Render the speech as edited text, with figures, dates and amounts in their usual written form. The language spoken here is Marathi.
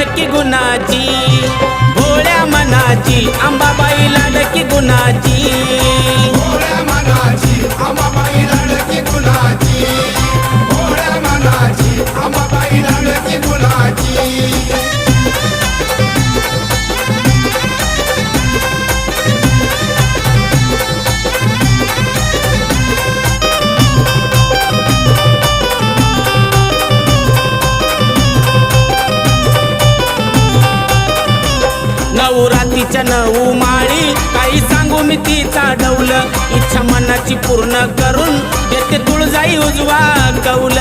लाडकी गुणाची, भोळ्या मनाची अंबाबाई लाडकी गुणाची, भोळ्या मनाची अंबाबाई लाडकी गुणाची, भोळ्या मनाची अंबाबाई लाडकी गुणाची. नऊ रातीच्या 9 माळी काही सांगू मी तिचा डौल, इच्छा मनाची पूर्ण करून येते तुळजाई उजवा कौल.